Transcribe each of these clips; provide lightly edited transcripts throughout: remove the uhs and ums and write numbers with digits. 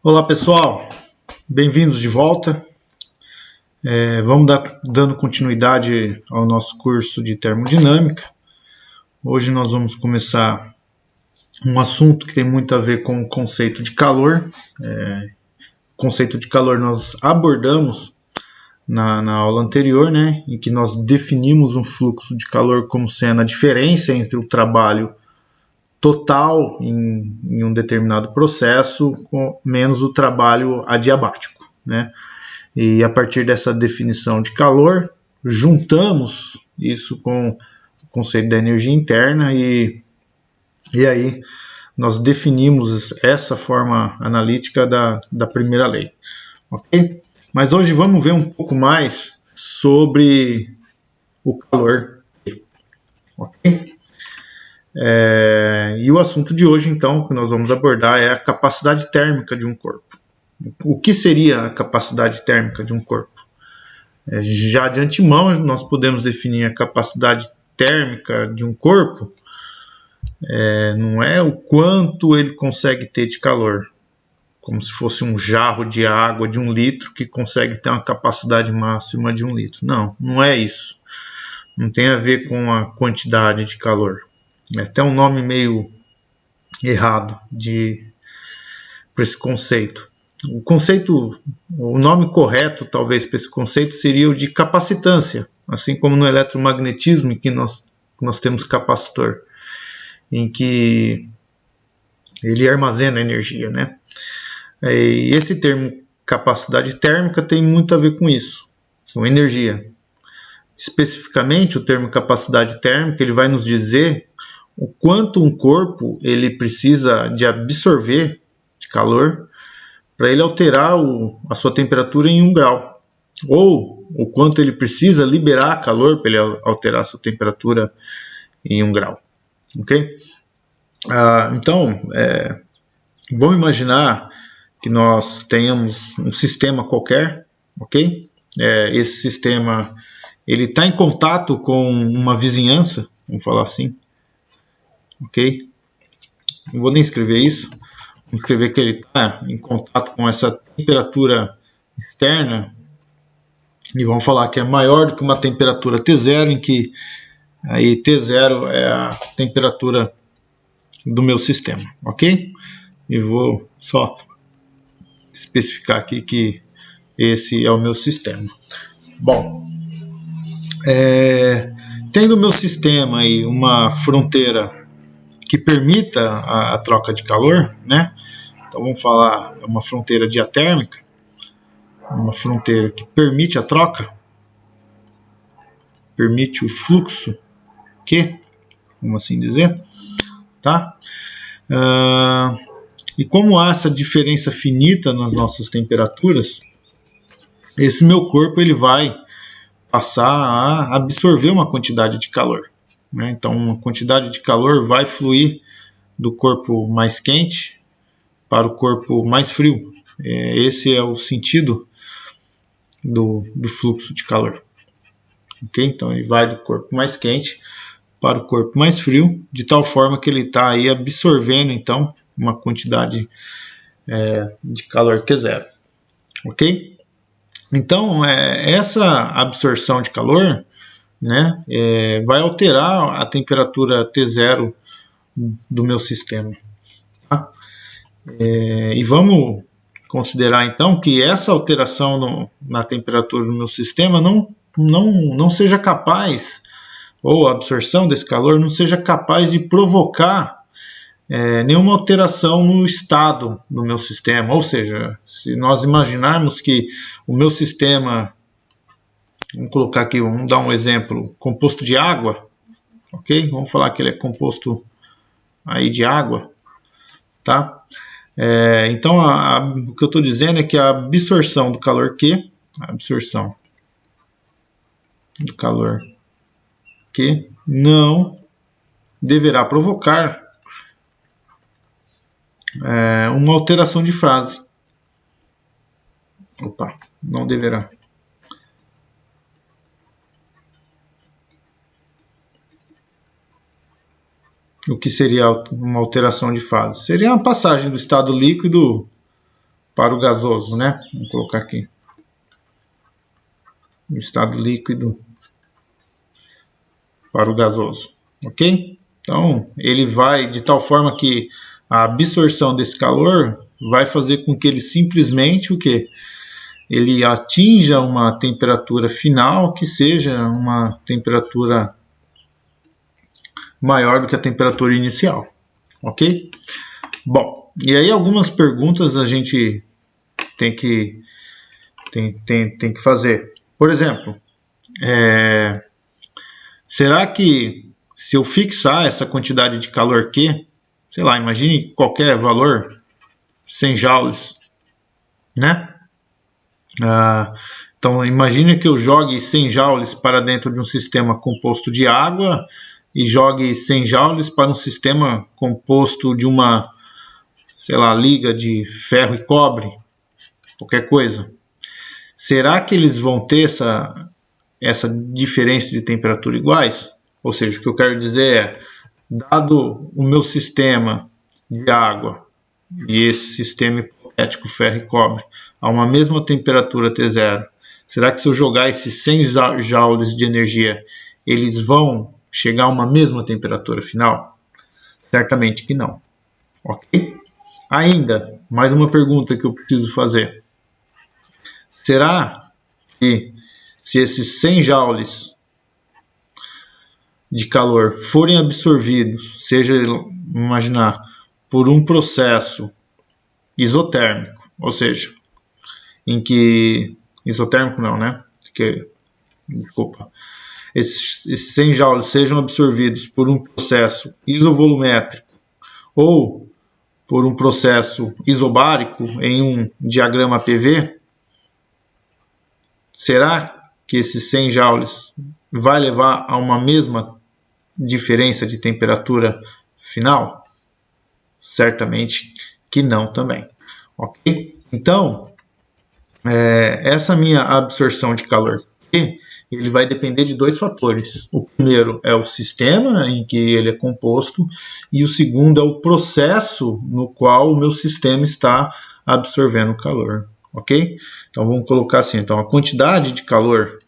Olá pessoal, bem-vindos de volta. Vamos dando continuidade ao nosso curso de termodinâmica. Hoje nós vamos começar um assunto que tem muito a ver com o conceito de calor. O conceito de calor nós abordamos na aula anterior, né, em que nós definimos um fluxo de calor como sendo a diferença entre o trabalho total em um determinado processo menos o trabalho adiabático, né? E a partir dessa definição de calor, juntamos isso com o conceito da energia interna e aí nós definimos essa forma analítica da primeira lei, ok? Mas hoje vamos ver um pouco mais sobre o calor, ok? E o assunto de hoje, então, que nós vamos abordar é a capacidade térmica de um corpo. O que seria a capacidade térmica de um corpo? Já de antemão, nós podemos definir a capacidade térmica de um corpo, não é o quanto ele consegue ter de calor, como se fosse um jarro de água de 1 litro que consegue ter uma capacidade máxima de 1 litro. Não, não é isso. Não tem a ver com a quantidade de calor. É até um nome meio errado para esse conceito. O nome correto, talvez, para esse conceito seria o de capacitância, assim como no eletromagnetismo, em que nós temos capacitor, em que ele armazena energia, né? E esse termo capacidade térmica tem muito a ver com isso, com energia. Especificamente, o termo capacidade térmica ele vai nos dizer o quanto um corpo ele precisa de absorver de calor para ele alterar a sua temperatura em 1 grau, ou o quanto ele precisa liberar calor para ele alterar a sua temperatura em 1 grau. Ok? Então, vamos imaginar que nós tenhamos um sistema qualquer, ok? Esse sistema ele está em contato com uma vizinhança, vamos falar assim, ok? Não vou nem escrever isso, vou escrever que ele está em contato com essa temperatura externa e vamos falar que é maior do que uma temperatura T0, em que aí T0 é a temperatura do meu sistema, ok? E vou só especificar aqui que esse é o meu sistema. Bom, tendo o meu sistema aí uma fronteira que permita a troca de calor, né? Então vamos falar uma fronteira diatérmica, uma fronteira que permite a troca, permite o fluxo, vamos assim dizer, tá? E como há essa diferença finita nas nossas temperaturas, esse meu corpo ele vai passar a absorver uma quantidade de calor, né? Então uma quantidade de calor vai fluir do corpo mais quente para o corpo mais frio. Esse é o sentido do fluxo de calor. Okay? Então ele vai do corpo mais quente para o corpo mais frio, de tal forma que ele está aí absorvendo então uma quantidade de calor que é zero. Ok? Então essa absorção de calor, né, vai alterar a temperatura T0 do meu sistema. Tá? E vamos considerar então que essa alteração na temperatura do meu sistema não seja capaz, ou a absorção desse calor não seja capaz de provocar nenhuma alteração no estado do meu sistema. Ou seja, se nós imaginarmos que o meu sistema, vamos colocar aqui, vamos dar um exemplo, composto de água, ok? Vamos falar que ele é composto aí de água, tá? Então, o que eu estou dizendo é que a absorção do calor Q, a absorção do calor Q não deverá provocar uma alteração de fase. Não deverá. O que seria uma alteração de fase? Seria uma passagem do estado líquido para o gasoso, né? Vamos colocar aqui o estado líquido para o gasoso, ok? Então, ele vai de tal forma que a absorção desse calor vai fazer com que ele simplesmente o quê? Ele atinja uma temperatura final que seja uma temperatura maior do que a temperatura inicial, ok? Bom, e aí algumas perguntas a gente tem que fazer. Por exemplo, será que se eu fixar essa quantidade de calor Q, sei lá, imagine qualquer valor, 100 joules, né? Então imagine que eu jogue 100 joules para dentro de um sistema composto de água e jogue 100 joules para um sistema composto de uma, sei lá, liga de ferro e cobre, qualquer coisa. Será que eles vão ter essa diferença de temperatura iguais? Ou seja, o que eu quero dizer é, dado o meu sistema de água e esse sistema hipotético ferro e cobre a uma mesma temperatura T0, será que se eu jogar esses 100 joules de energia, eles vão chegar a uma mesma temperatura final? Certamente que não. Ok? Ainda, mais uma pergunta que eu preciso fazer. Será que se esses 100 joules de calor forem absorvidos, seja, imaginar, por um processo isotérmico, ou seja, em que... Isotérmico não, né? Desculpa. Esses 100 joules sejam absorvidos por um processo isovolumétrico ou por um processo isobárico em um diagrama PV, será que esses 100 joules vai levar a uma mesma diferença de temperatura final? Certamente que não também. Ok? Então, essa minha absorção de calor, ele vai depender de dois fatores. O primeiro é o sistema em que ele é composto e o segundo é o processo no qual o meu sistema está absorvendo calor, ok? Então vamos colocar assim, então a quantidade de calor,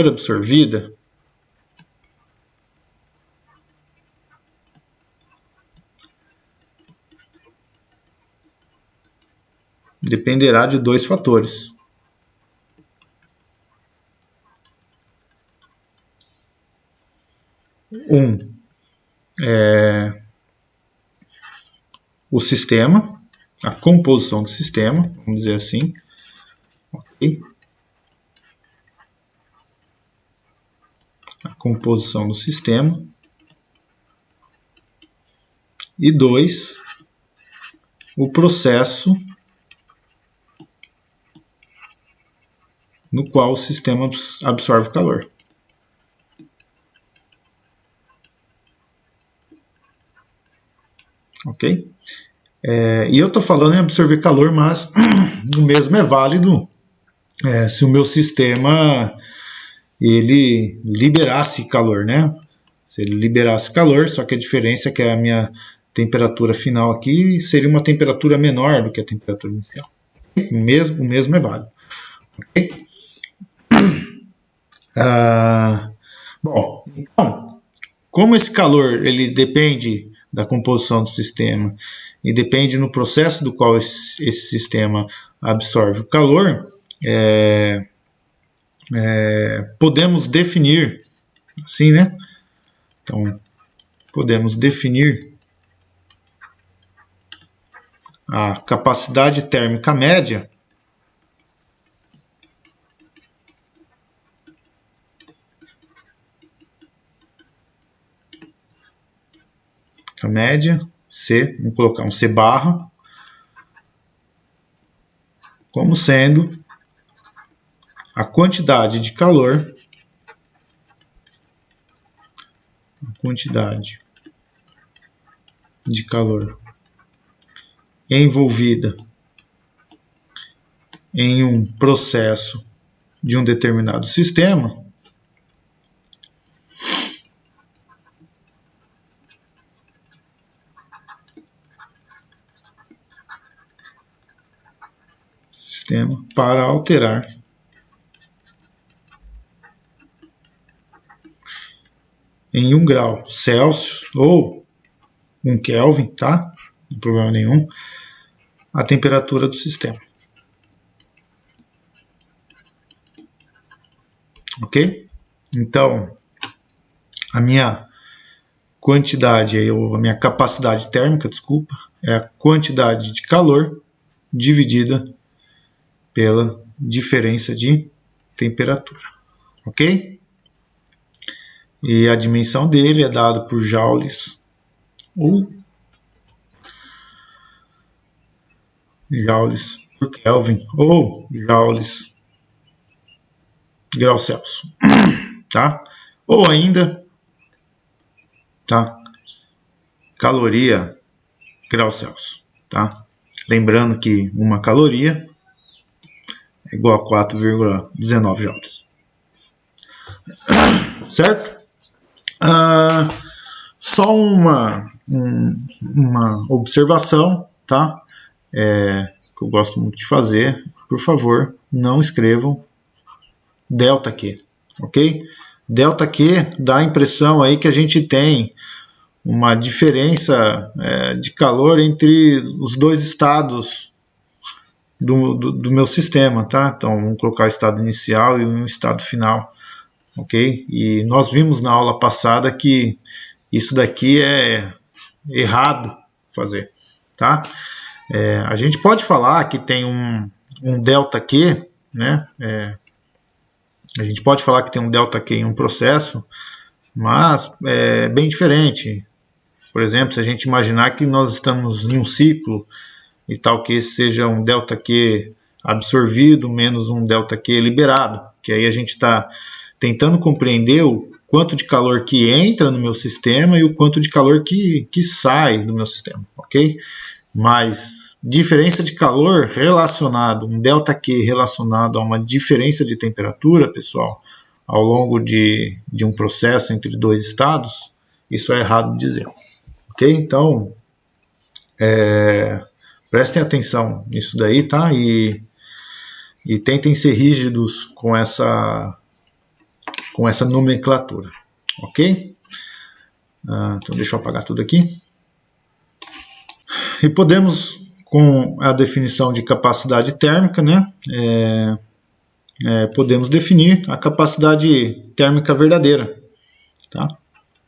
absorvida dependerá de dois fatores. Um é o sistema, a composição do sistema, vamos dizer assim, ok? A composição do sistema. E dois, o processo no qual o sistema absorve calor. Ok? E eu estou falando em absorver calor, mas o mesmo é válido se o meu sistema ele liberasse calor, né? Se ele liberasse calor, só que a diferença é que a minha temperatura final aqui seria uma temperatura menor do que a temperatura inicial. O mesmo é válido. Ok? Bom, então, como esse calor ele depende da composição do sistema e depende no processo do qual esse sistema absorve o calor, podemos definir assim, né? Então, podemos definir a capacidade térmica média C, vamos colocar um C barra, como sendo a quantidade de calor, envolvida em um processo de um determinado sistema, sistema para alterar em 1 grau Celsius ou 1 Kelvin, tá? Não tem problema nenhum, a temperatura do sistema. Ok? Então, a minha quantidade, a minha capacidade térmica, desculpa, é a quantidade de calor dividida pela diferença de temperatura. Ok? E a dimensão dele é dada por joules ou joules por Kelvin ou joules grau Celsius, tá? Ou ainda, tá? Caloria grau Celsius, tá? Lembrando que uma caloria é igual a 4,19 joules, certo? Só uma observação, tá? Que eu gosto muito de fazer. Por favor, não escrevam ΔQ, ok? ΔQ dá a impressão aí que a gente tem uma diferença de calor entre os dois estados do meu sistema, tá? Então, vamos colocar o estado inicial e o estado final, ok? E nós vimos na aula passada que isso daqui é errado fazer, tá? A gente pode falar que tem um ΔQ, né? A gente pode falar que tem um ΔQ em um processo, mas é bem diferente. Por exemplo, se a gente imaginar que nós estamos em um ciclo e tal que esse seja um ΔQ absorvido menos um ΔQ liberado, que aí a gente está tentando compreender o quanto de calor que entra no meu sistema e o quanto de calor que sai do meu sistema, ok? Mas diferença de calor relacionado, um ΔQ relacionado a uma diferença de temperatura, pessoal, ao longo de um processo entre dois estados, isso é errado de dizer, ok? Então, prestem atenção nisso daí, tá? E tentem ser rígidos com essa nomenclatura, ok? Então deixa eu apagar tudo aqui. E podemos, com a definição de capacidade térmica, né, podemos definir a capacidade térmica verdadeira, tá?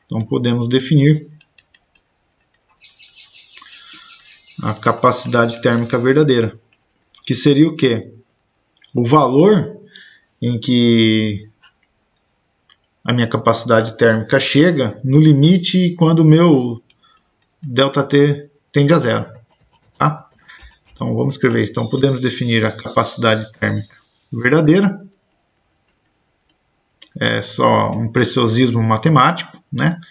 Então podemos definir a capacidade térmica verdadeira, que seria o quê? O valor em que a minha capacidade térmica chega no limite quando o meu ΔT tende a zero, tá? Então vamos escrever isso. Então podemos definir a capacidade térmica verdadeira. É só um preciosismo matemático, né?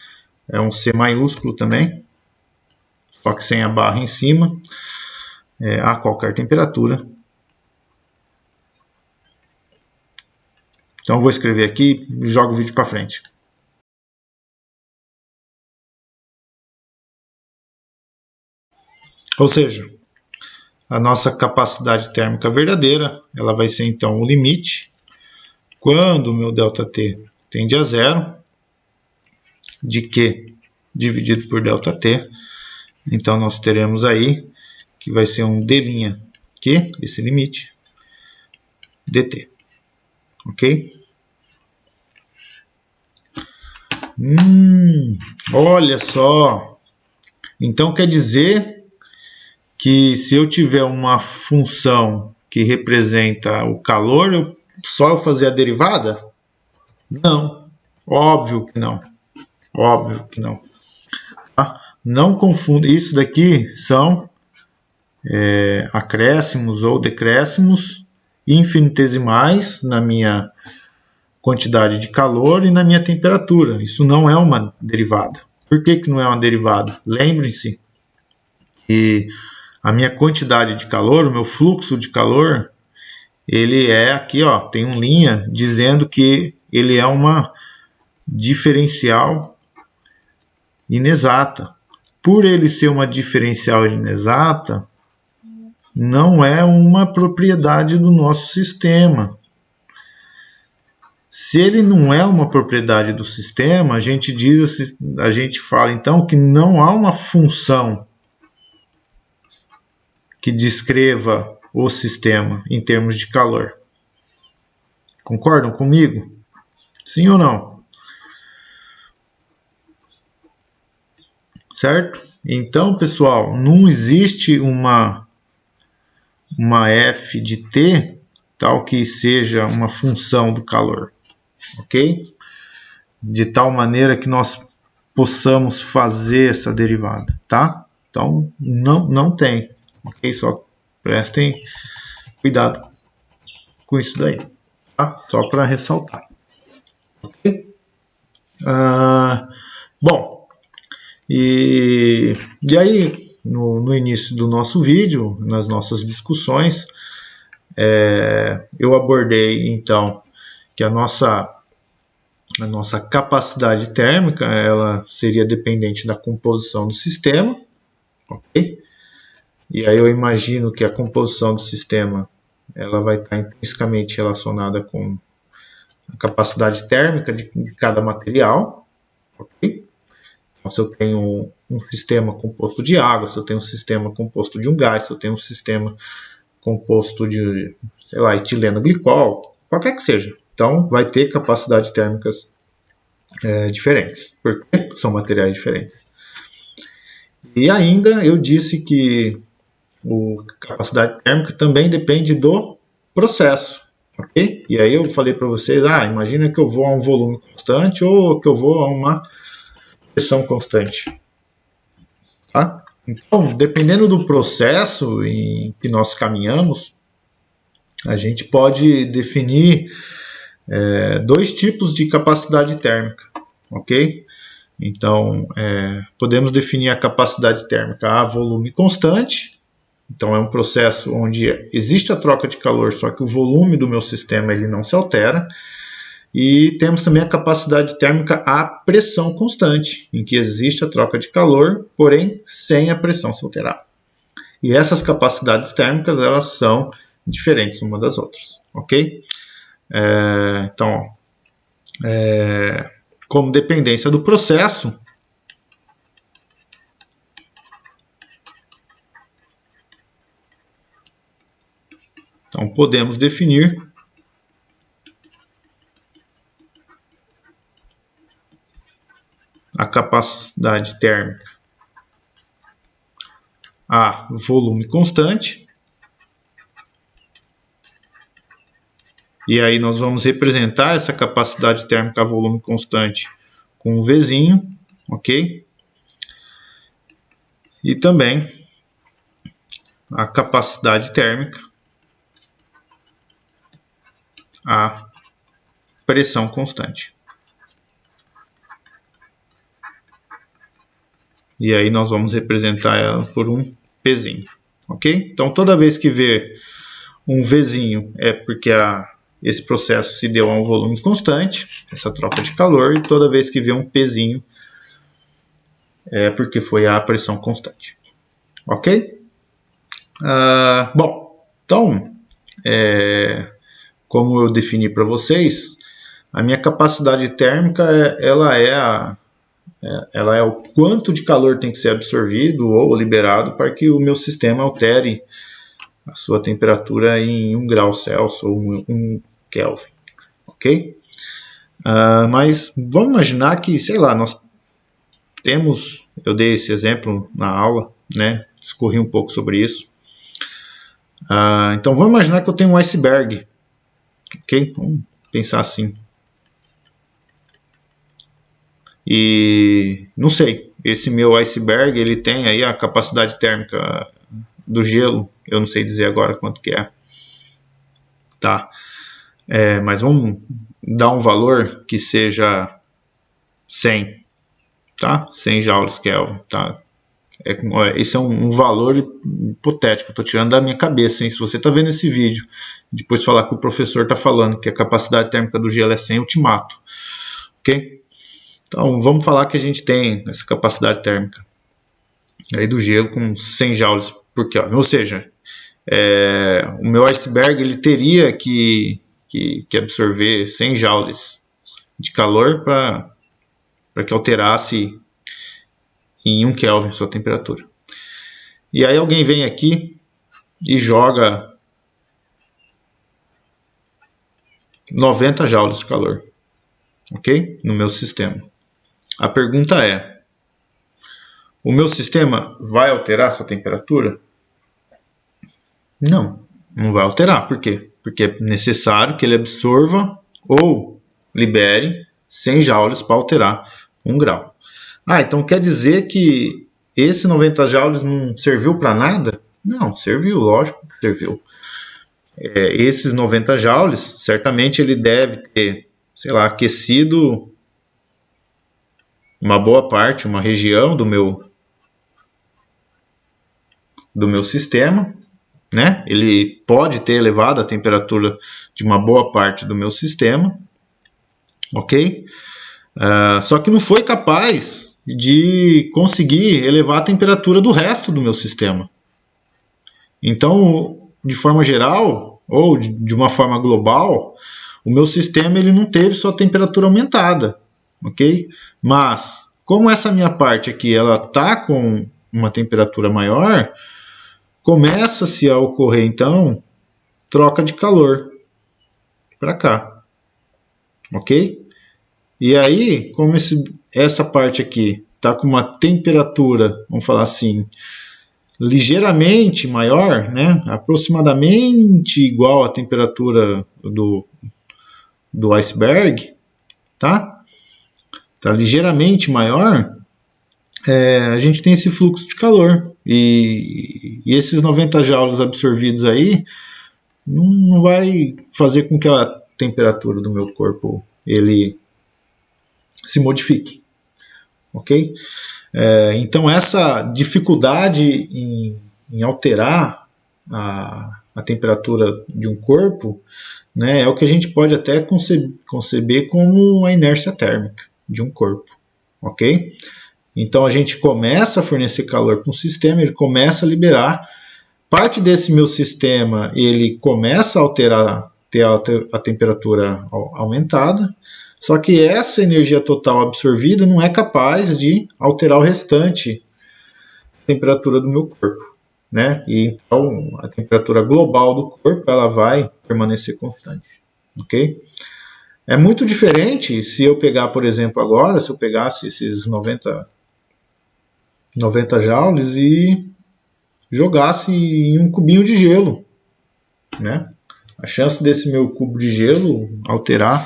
É um C maiúsculo também, só que sem a barra em cima, a qualquer temperatura. Então vou escrever aqui e jogo o vídeo para frente. Ou seja, a nossa capacidade térmica verdadeira, ela vai ser então o limite quando o meu ΔT tende a zero, de Q dividido por ΔT. Então nós teremos aí que vai ser um D' Q, esse limite, dt. Ok? Olha só. Então quer dizer que se eu tiver uma função que representa o calor, só eu fazer a derivada? Não. Óbvio que não. Óbvio que não. Tá? Não confunda. Isso daqui são acréscimos ou decréscimos infinitesimais na minha quantidade de calor e na minha temperatura. Isso não é uma derivada. Por que não é uma derivada? Lembrem-se que a minha quantidade de calor, o meu fluxo de calor, ele é aqui, ó, tem uma linha dizendo que ele é uma diferencial inexata. Por ele ser uma diferencial inexata, não é uma propriedade do nosso sistema. Se ele não é uma propriedade do sistema, a gente fala então que não há uma função que descreva o sistema em termos de calor. Concordam comigo? Sim ou não? Certo? Então, pessoal, não existe uma f de t tal que seja uma função do calor, ok? De tal maneira que nós possamos fazer essa derivada, tá? Então, não tem, ok? Só prestem cuidado com isso daí, tá? Só para ressaltar, ok? Bom, e aí, no início do nosso vídeo, nas nossas discussões, eu abordei, então, que a nossa capacidade térmica ela seria dependente da composição do sistema, ok? E aí eu imagino que a composição do sistema ela vai estar intrinsecamente relacionada com a capacidade térmica de cada material, ok? Então, se eu tenho um sistema composto de água, se eu tenho um sistema composto de um gás, se eu tenho um sistema composto de, sei lá, etileno glicol, qualquer que seja. Então, vai ter capacidades térmicas diferentes, porque são materiais diferentes. E ainda eu disse que a capacidade térmica também depende do processo, ok? E aí eu falei para vocês, imagina que eu vou a um volume constante ou que eu vou a uma pressão constante, tá? Então, dependendo do processo em que nós caminhamos, a gente pode definir dois tipos de capacidade térmica, ok? Então, podemos definir a capacidade térmica a volume constante. Então, é um processo onde existe a troca de calor, só que o volume do meu sistema ele não se altera. E temos também a capacidade térmica a pressão constante, em que existe a troca de calor, porém sem a pressão se alterar. E essas capacidades térmicas elas são diferentes umas das outras, ok? Então, como dependência do processo, então podemos definir a capacidade térmica a volume constante. E aí nós vamos representar essa capacidade térmica a volume constante com um Vzinho, ok? E também a capacidade térmica a pressão constante. E aí nós vamos representar ela por um Pzinho, ok? Então toda vez que vê um Vzinho é porque esse processo se deu a um volume constante, essa troca de calor, e toda vez que vê um Pzinho é porque foi a pressão constante, ok? Bom, então, como eu defini para vocês, a minha capacidade térmica ela é o quanto de calor tem que ser absorvido ou liberado para que o meu sistema altere a sua temperatura em 1 grau Celsius ou 1 Kelvin, ok? Mas vamos imaginar que, sei lá, nós temos, eu dei esse exemplo na aula, né? Discorri um pouco sobre isso. Então vamos imaginar que eu tenho um iceberg, ok? Vamos pensar assim. E não sei, esse meu iceberg ele tem aí a capacidade térmica do gelo, eu não sei dizer agora quanto que é, tá? Mas vamos dar um valor que seja 100, tá? 100 joules Kelvin, tá? Esse é um valor hipotético, eu estou tirando da minha cabeça, hein? Se você está vendo esse vídeo, depois falar que o professor está falando que a capacidade térmica do gelo é 100, eu te mato, ok? Então, vamos falar que a gente tem essa capacidade térmica aí do gelo com 100 joules por Kelvin. Ou seja, o meu iceberg ele teria que absorver 100 joules de calor para que alterasse em 1 Kelvin sua temperatura. E aí alguém vem aqui e joga 90 joules de calor, ok? No meu sistema. A pergunta é: o meu sistema vai alterar sua temperatura? Não, não vai alterar. Por quê? Porque é necessário que ele absorva ou libere 100 joules para alterar 1 grau. Então quer dizer que esse 90 joules não serviu para nada? Não, serviu, lógico que serviu. Esses 90 joules, certamente ele deve ter, sei lá, aquecido uma boa parte, uma região do meu sistema, né? Ele pode ter elevado a temperatura de uma boa parte do meu sistema, ok? Só que não foi capaz de conseguir elevar a temperatura do resto do meu sistema. Então, de forma geral, ou de uma forma global, o meu sistema ele não teve sua temperatura aumentada, ok? Mas, como essa minha parte aqui ela está com uma temperatura maior, começa-se a ocorrer, então, troca de calor para cá, ok? E aí, como essa parte aqui está com uma temperatura, vamos falar assim, ligeiramente maior, né? Aproximadamente igual à temperatura do iceberg, tá? Tá ligeiramente maior, a gente tem esse fluxo de calor. E esses 90 joules absorvidos aí não vai fazer com que a temperatura do meu corpo ele se modifique, ok? Então essa dificuldade em alterar a temperatura de um corpo, né, é o que a gente pode até conceber como a inércia térmica de um corpo, ok? Então a gente começa a fornecer calor para um sistema, ele começa a liberar, parte desse meu sistema ele começa a alterar, ter a temperatura aumentada, só que essa energia total absorvida não é capaz de alterar o restante da temperatura do meu corpo, né? E então a temperatura global do corpo ela vai permanecer constante, ok? É muito diferente se eu pegar, por exemplo, agora, se eu pegasse esses 90 joules e jogasse em um cubinho de gelo, né? A chance desse meu cubo de gelo alterar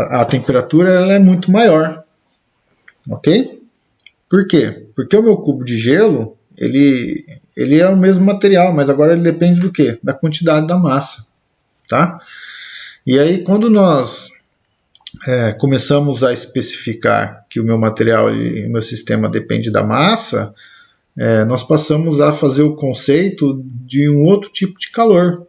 a temperatura ela é muito maior, ok? Por quê? Porque o meu cubo de gelo ele é o mesmo material, mas agora ele depende do quê? Da quantidade da massa, tá? E aí quando nós começamos a especificar que o meu material e o meu sistema depende da massa, nós passamos a fazer o conceito de um outro tipo de calor.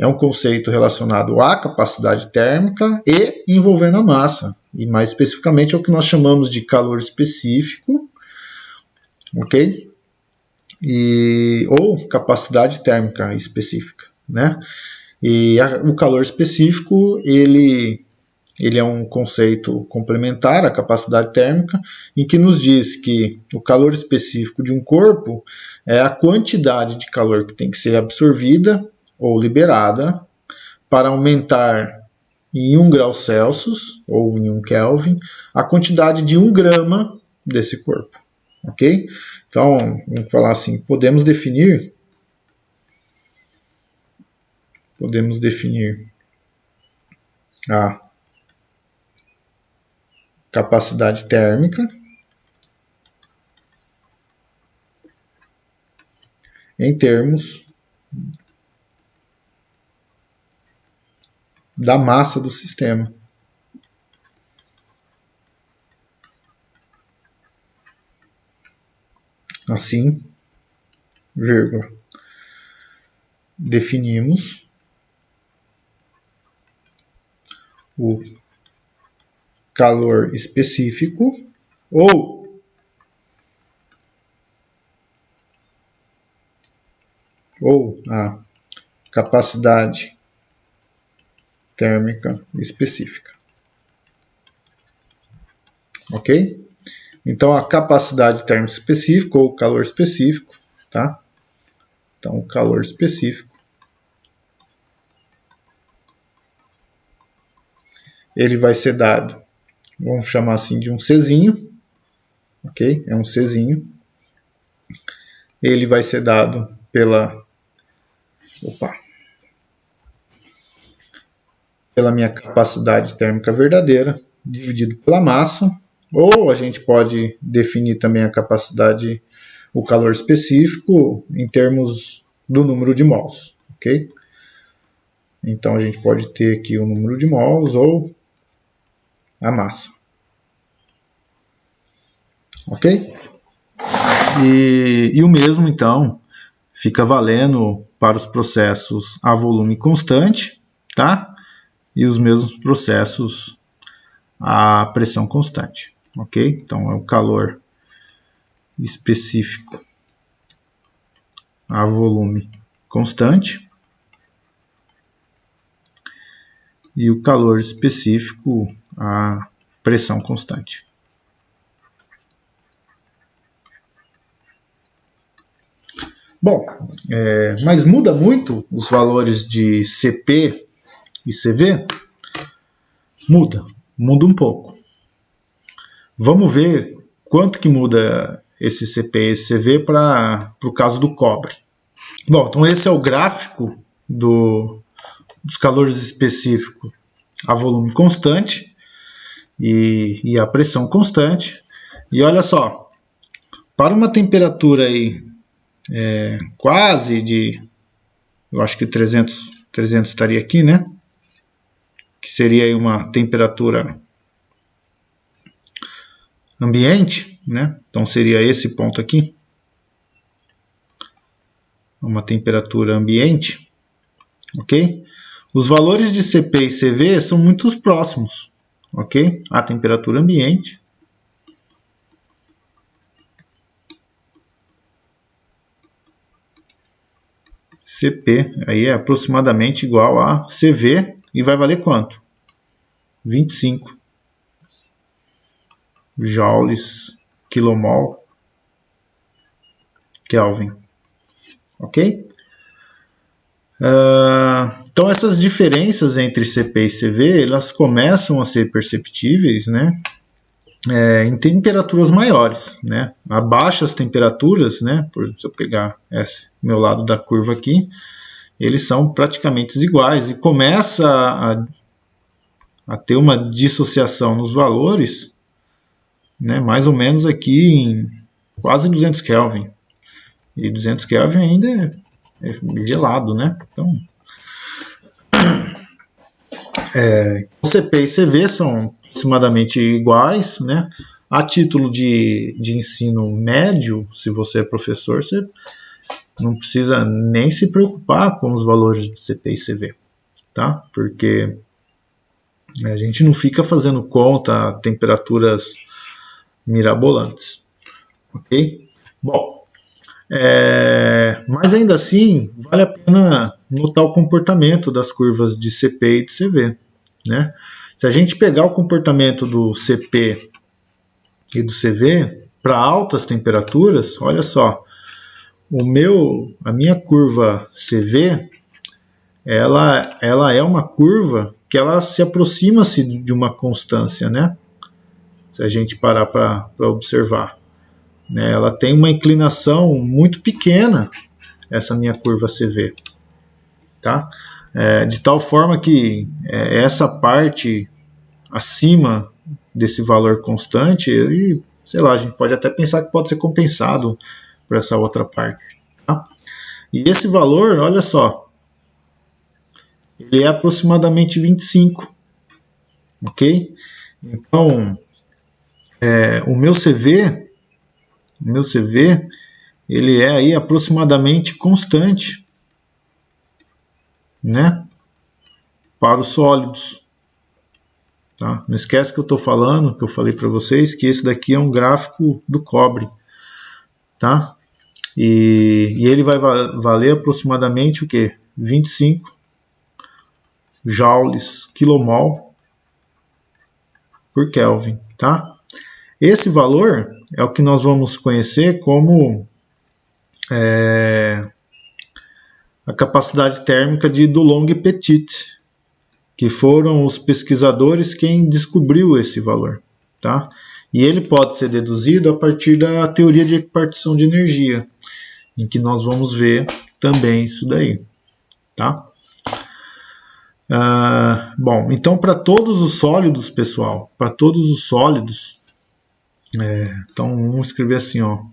É um conceito relacionado à capacidade térmica e envolvendo a massa. E mais especificamente é o que nós chamamos de calor específico, ok? Ou capacidade térmica específica, né? E o calor específico, ele é um conceito complementar à capacidade térmica, em que nos diz que o calor específico de um corpo é a quantidade de calor que tem que ser absorvida ou liberada para aumentar em 1 grau Celsius ou em 1 Kelvin a quantidade de 1 grama desse corpo, ok? Então, vamos falar assim, podemos definir a capacidade térmica em termos da massa do sistema. Assim, vírgula, definimos o calor específico ou ou a capacidade térmica específica. Ok? Então, a capacidade térmica específica ou calor específico, tá? Então, o calor específico, ele vai ser dado, vamos chamar assim de um Czinho, ok? É um Czinho. Ele vai ser dado pela minha capacidade térmica verdadeira, dividido pela massa, ou a gente pode definir também a capacidade, o calor específico, em termos do número de mols, ok? Então a gente pode ter aqui o número de mols ou a massa, ok? E o mesmo, então, fica valendo para os processos a volume constante, tá? E os mesmos processos a pressão constante, ok? Então é o calor específico a volume constante e o calor específico a pressão constante. Bom, mas muda muito os valores de CP e CV? Muda um pouco. Vamos ver quanto que muda esse CP e esse CV para o caso do cobre. Bom, então esse é o gráfico dos calores específicos a volume constante e a pressão constante. E olha só, para uma temperatura aí quase de, eu acho que 300 estaria aqui, né? Que seria aí uma temperatura ambiente, né? Então seria esse ponto aqui, uma temperatura ambiente, ok? Os valores de CP e CV são muito próximos, ok? A temperatura ambiente. CP aí é aproximadamente igual a CV e vai valer quanto? 25 joules quilomol Kelvin, ok? Então essas diferenças entre CP e CV elas começam a ser perceptíveis, né? Em temperaturas maiores, né? A baixas temperaturas, né? Se eu pegar esse meu lado da curva aqui, eles são praticamente iguais e começa a ter uma dissociação nos valores, né? Mais ou menos aqui em quase 200 Kelvin. E 200 Kelvin ainda é gelado, né? Então, CP e CV são aproximadamente iguais, né? A título de ensino médio, se você é professor, você não precisa nem se preocupar com os valores de CP e CV, tá? Porque a gente não fica fazendo conta a temperaturas mirabolantes, ok? Bom, mas ainda assim, vale a pena notar o comportamento das curvas de CP e de CV, né? Se a gente pegar o comportamento do CP e do CV para altas temperaturas, olha só, a minha curva CV, ela é uma curva que ela se aproxima-se de uma constância, né? Se a gente parar para observar, né? Ela tem uma inclinação muito pequena, essa minha curva CV, tá? De tal forma que essa parte acima desse valor constante, e sei lá, a gente pode até pensar que pode ser compensado por essa outra parte, tá? E esse valor, olha só, ele é aproximadamente 25, ok? Então, o meu CV, ele é aí aproximadamente constante, né? Para os sólidos. Tá? Não esquece que eu estou falando, que eu falei para vocês, que esse daqui é um gráfico do cobre. Tá? E ele vai valer aproximadamente o quê? 25 joules quilomol por Kelvin, tá? Esse valor é o que nós vamos conhecer como a capacidade térmica de Dulong e Petit, que foram os pesquisadores quem descobriu esse valor, tá? E ele pode ser deduzido a partir da teoria de equipartição de energia, em que nós vamos ver também isso daí, tá? Bom, então para todos os sólidos, pessoal, para todos os sólidos, então vamos escrever assim, ó,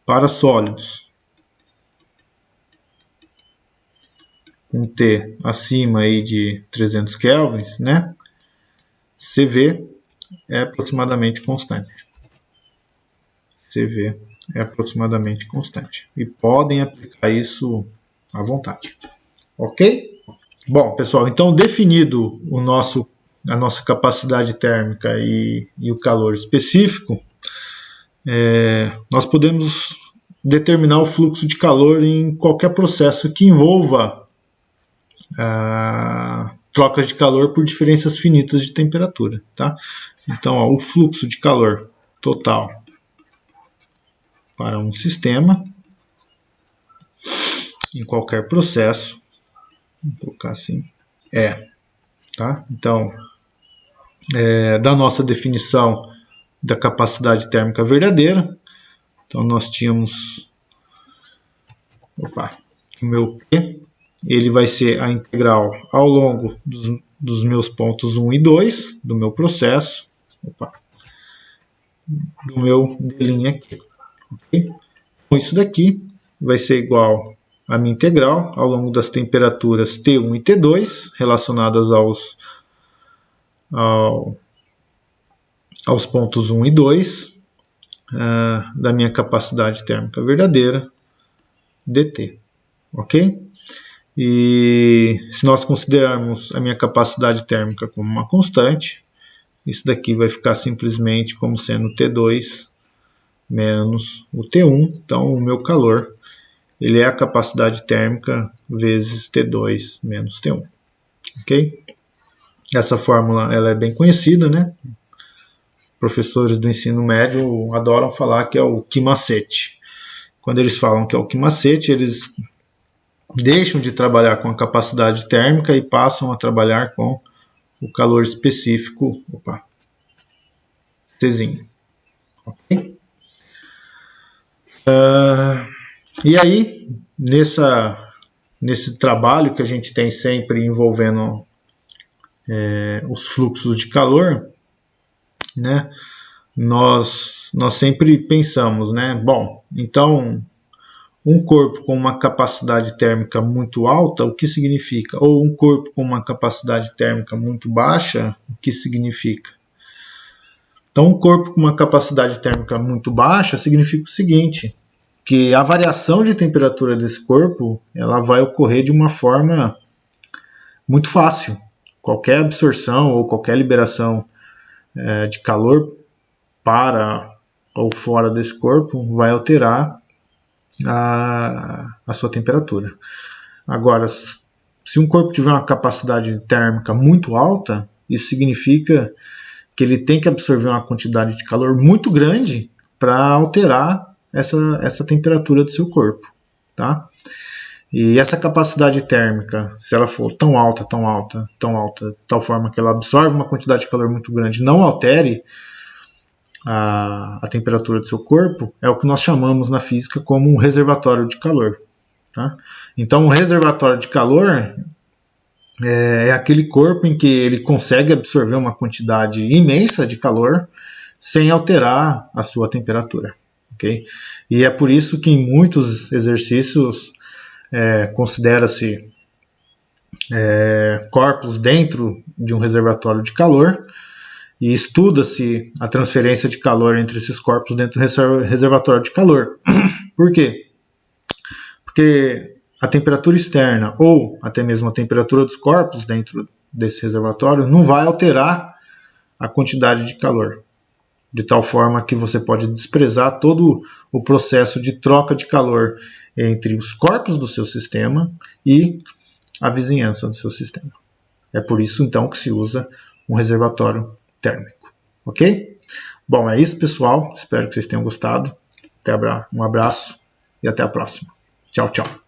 para sólidos com T acima aí de 300 kelvins, né? CV é aproximadamente constante. CV é aproximadamente constante. E podem aplicar isso à vontade. Ok? Bom, pessoal, então definido a nossa capacidade térmica e o calor específico, nós podemos determinar o fluxo de calor em qualquer processo que envolva trocas de calor por diferenças finitas de temperatura, tá? Então, ó, o fluxo de calor total para um sistema em qualquer processo, vou colocar assim, tá? Então, da nossa definição da capacidade térmica verdadeira, então nós tínhamos, o meu P, ele vai ser a integral ao longo dos meus pontos 1 e 2 do meu processo, do meu D' aqui. Okay? Então, isso daqui vai ser igual a minha integral ao longo das temperaturas T1 e T2 relacionadas aos pontos 1 e 2 da minha capacidade térmica verdadeira, dt. Ok? E se nós considerarmos a minha capacidade térmica como uma constante, isso daqui vai ficar simplesmente como sendo T2 menos o T1. Então, o meu calor ele é a capacidade térmica vezes T2 menos T1. Ok? Essa fórmula ela é bem conhecida, né? Professores do ensino médio adoram falar que é o que-macete. Quando eles falam que é o que-macete, eles deixam de trabalhar com a capacidade térmica e passam a trabalhar com o calor específico, Czinho. Ok? E aí, nesse trabalho que a gente tem sempre envolvendo os fluxos de calor, né, nós sempre pensamos, né, bom, então um corpo com uma capacidade térmica muito alta, o que significa? Ou um corpo com uma capacidade térmica muito baixa, o que significa? Então, um corpo com uma capacidade térmica muito baixa significa o seguinte, que a variação de temperatura desse corpo ela vai ocorrer de uma forma muito fácil. Qualquer absorção ou qualquer liberação de calor para ou fora desse corpo vai alterar a sua temperatura. Agora, se um corpo tiver uma capacidade térmica muito alta, isso significa que ele tem que absorver uma quantidade de calor muito grande para alterar essa temperatura do seu corpo, tá? E essa capacidade térmica, se ela for tão alta, de tal forma que ela absorve uma quantidade de calor muito grande, não altere a temperatura do seu corpo, é o que nós chamamos na física como um reservatório de calor. Tá? Então, um reservatório de calor é aquele corpo em que ele consegue absorver uma quantidade imensa de calor sem alterar a sua temperatura. Okay? E é por isso que em muitos exercícios considera-se corpos dentro de um reservatório de calor e estuda-se a transferência de calor entre esses corpos dentro do reservatório de calor. Por quê? Porque a temperatura externa ou até mesmo a temperatura dos corpos dentro desse reservatório não vai alterar a quantidade de calor. de tal forma que você pode desprezar todo o processo de troca de calor entre os corpos do seu sistema e a vizinhança do seu sistema. É por isso, então, que se usa um reservatório térmico. Ok? Bom, é isso, pessoal. Espero que vocês tenham gostado. Um abraço e até a próxima. Tchau, tchau.